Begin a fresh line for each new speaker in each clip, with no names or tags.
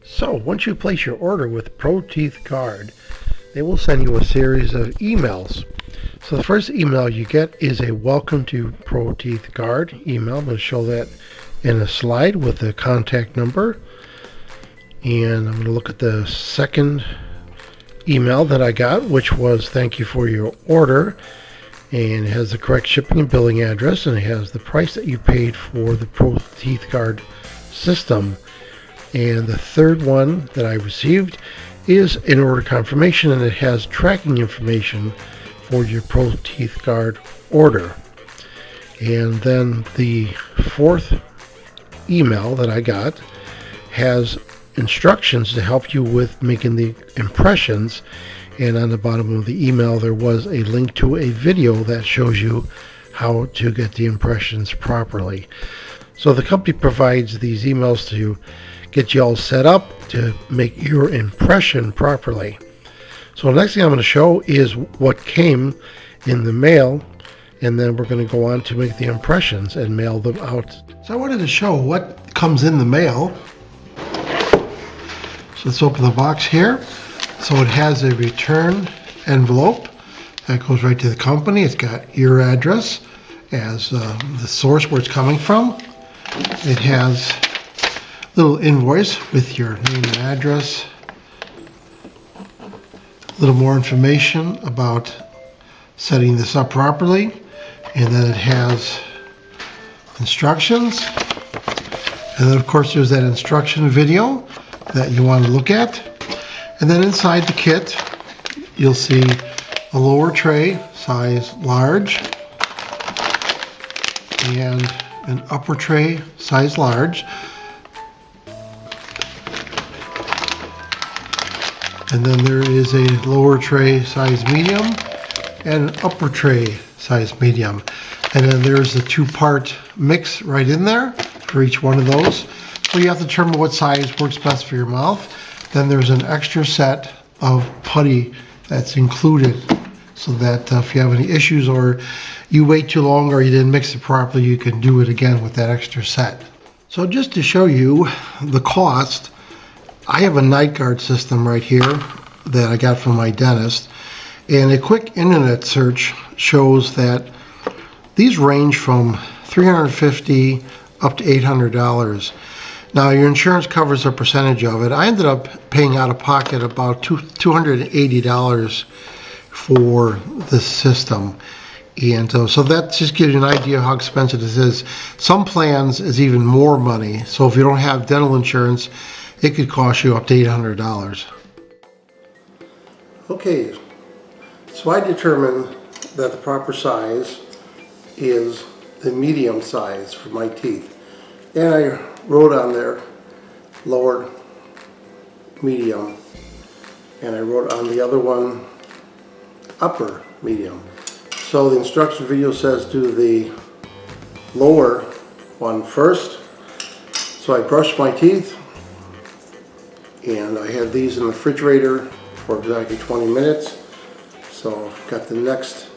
So once you place your order with Pro Teeth Guard, they will send you a series of emails. So the first email you get is a welcome to Pro Teeth Guard email. I'm going to show that in a slide with the contact number. And I'm going to look at the second email that I got, which was thank you for your order. And it has the correct shipping and billing address, and it has the price that you paid for the Pro Teeth Guard system. And the third one that I received is an order confirmation, and it has tracking information for your Pro Teeth Guard order. And then the fourth email that I got has instructions to help you with making the impressions, and on the bottom of the email there was a link to a video that shows you how to get the impressions properly. So the company provides these emails to get you all set up to make your impression properly. So the next thing I'm going to show is what came in the mail, and then we're going to go on to make the impressions and mail them out. So I wanted to show what comes in the mail. So let's open the box here. So it has a return envelope that goes right to the company. It's got your address as the source where it's coming from. It has a little invoice with your name and address. A little more information about setting this up properly. And then it has instructions. And then of course there's that instruction video that you want to look at. And then inside the kit you'll see a lower tray size large and an upper tray size large. And then there is a lower tray size medium and an upper tray size medium. And then there's the two-part mix right in there for each one of those. So you have to determine what size works best for your mouth. Then there's an extra set of putty that's included, so that if you have any issues or you wait too long or you didn't mix it properly, you can do it again with that extra set. So just to show you the cost, I have a night guard system right here that I got from my dentist, and a quick internet search shows that these range from $350 up to $800. Now your insurance covers a percentage of it. I ended up paying out of pocket about $280 for this system. And so that just gives you an idea how expensive this is. Some plans is even more money. So if you don't have dental insurance, it could cost you up to $800. Okay, so I determined that the proper size is the medium size for my teeth. And I wrote on there lower, medium, and I wrote on the other one upper, medium. So the instruction video says do the lower one first. So I brushed my teeth, and I had these in the refrigerator for exactly 20 minutes. So I've got the next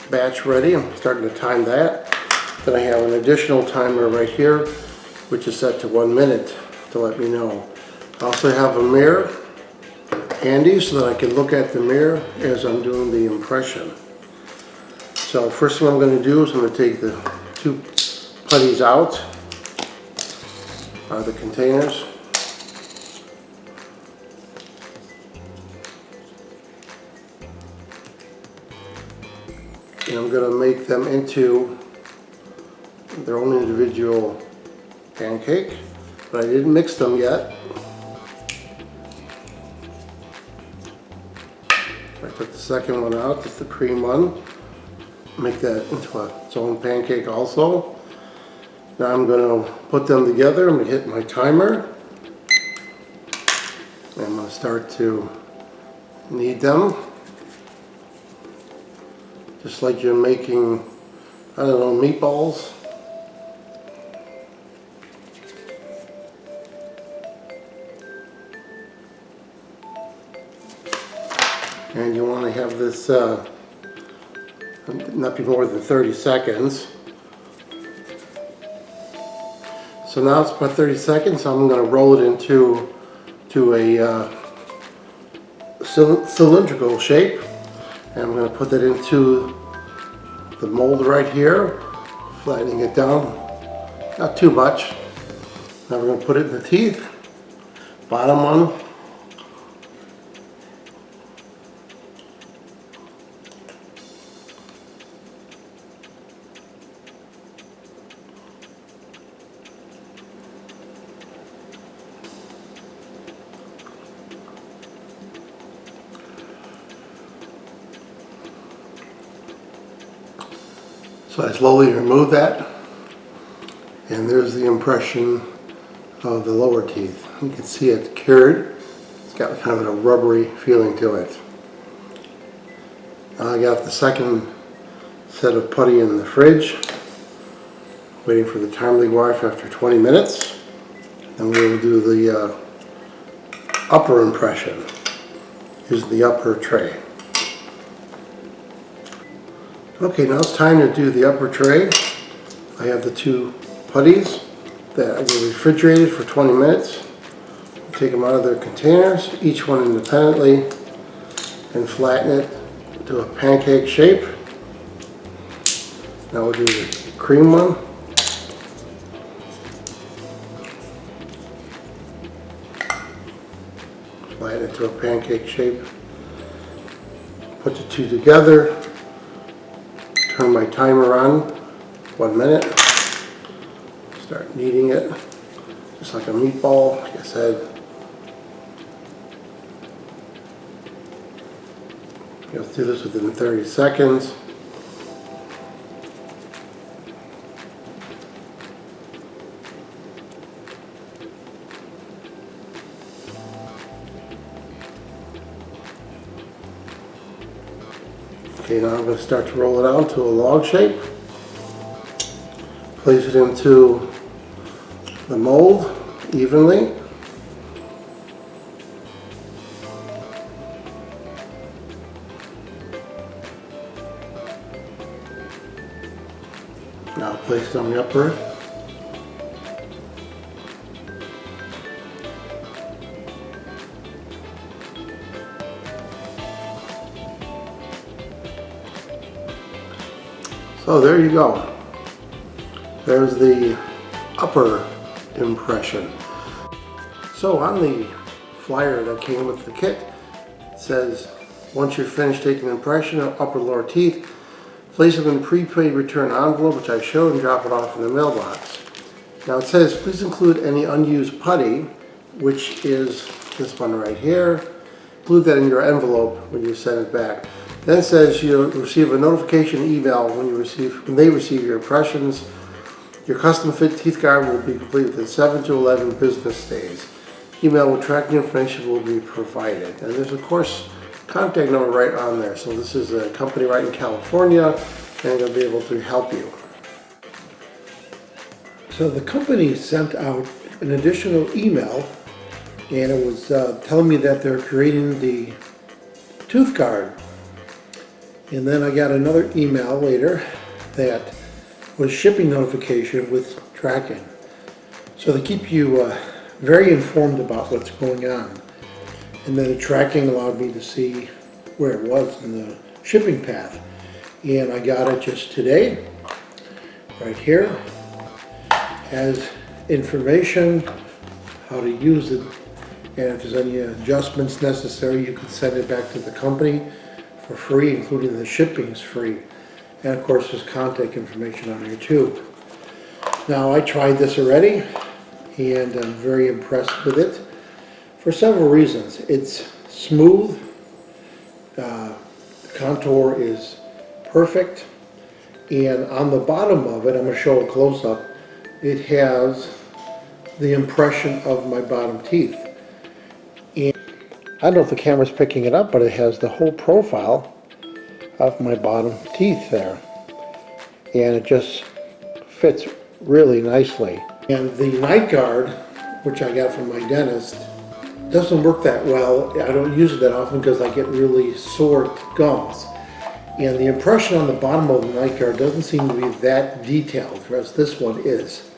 batch ready. I'm starting to time that. Then I have an additional timer right here, which is set to 1 minute to let me know. I also have a mirror handy so that I can look at the mirror as I'm doing the impression. So first thing I'm going to do is I'm going to take the two putties out of the containers. And I'm going to make them into their own individual pancake, but I didn't mix them yet. I took the second one out, just the cream one, make that into its own pancake also. Now I'm going to put them together. I'm going to hit my timer. And I'm going to start to knead them, just like you're making, I don't know, meatballs. And you want to have this not be more than 30 seconds. So now it's about 30 seconds. I'm going to roll it into to a cylindrical shape, and I'm going to put that into the mold right here, flattening it down, not too much. Now we're going to put it in the teeth, bottom one. So I slowly remove that, and there's the impression of the lower teeth. You can see it cured. It's got kind of a rubbery feeling to it. Now I got the second set of putty in the fridge, waiting for the timely wash after 20 minutes. Then we will do the upper impression using the upper tray. Okay, now it's time to do the upper tray. I have the two putties that I were refrigerated for 20 minutes. Take them out of their containers, each one independently, and flatten it to a pancake shape. Now we'll do the cream one. Flatten it to a pancake shape. Put the two together. Turn my timer on, 1 minute. Start kneading it, just like a meatball, like I said. Go through this within 30 seconds. Okay, now I'm going to start to roll it out to a log shape. Place it into the mold evenly. Now place it on the upper. So there you go. There's the upper impression. So on the flyer that came with the kit, it says, once you're finished taking an impression of upper lower teeth, place them in a prepaid return envelope, which I showed, and drop it off in the mailbox. Now it says, please include any unused putty, which is this one right here. Include that in your envelope when you send it back. Then it says you'll receive a notification email when they receive your impressions. Your custom fit teeth guard will be complete within 7 to 11 business days. Email with tracking information will be provided. And there's of course contact number right on there. So this is a company right in California, and they'll be able to help you. So the company sent out an additional email, and it was telling me that they're creating the tooth guard. And then I got another email later that was shipping notification with tracking. So they keep you very informed about what's going on. And then the tracking allowed me to see where it was in the shipping path. And I got it just today, right here. Has information, how to use it, and if there's any adjustments necessary, you can send it back to the company for free, including the shipping's free. And of course there's contact information on here too. Now I tried this already and I'm very impressed with it for several reasons. It's smooth, the contour is perfect, and on the bottom of it, I'm going to show a close-up, it has the impression of my bottom teeth. And I don't know if the camera's picking it up, but it has the whole profile of my bottom teeth there. And it just fits really nicely. And the night guard, which I got from my dentist, doesn't work that well. I don't use it that often because I get really sore gums. And the impression on the bottom of the night guard doesn't seem to be that detailed, whereas this one is.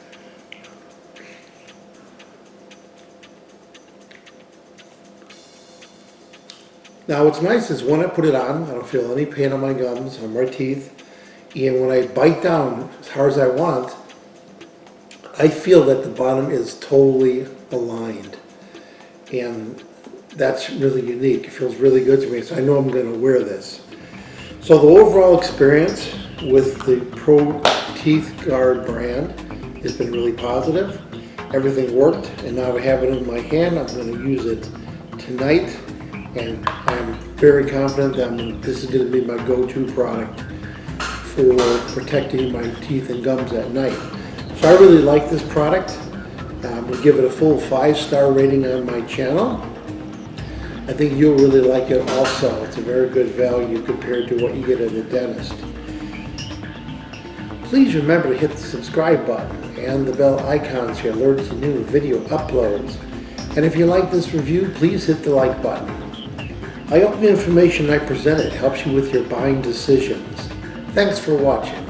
Now what's nice is when I put it on, I don't feel any pain on my gums or my teeth. And when I bite down as hard as I want, I feel that the bottom is totally aligned. And that's really unique. It feels really good to me, so I know I'm going to wear this. So the overall experience with the Pro Teeth Guard brand has been really positive. Everything worked, and now I have it in my hand. I'm going to use it tonight, and I'm very confident that this is going to be my go-to product for protecting my teeth and gums at night. So I really like this product. We'll give it a full 5-star rating on my channel. I think you'll really like it also. It's a very good value compared to what you get at a dentist. Please remember to hit the subscribe button and the bell icon so you're alerted to new video uploads. And if you like this review, please hit the like button. I hope the information I presented helps you with your buying decisions. Thanks for watching.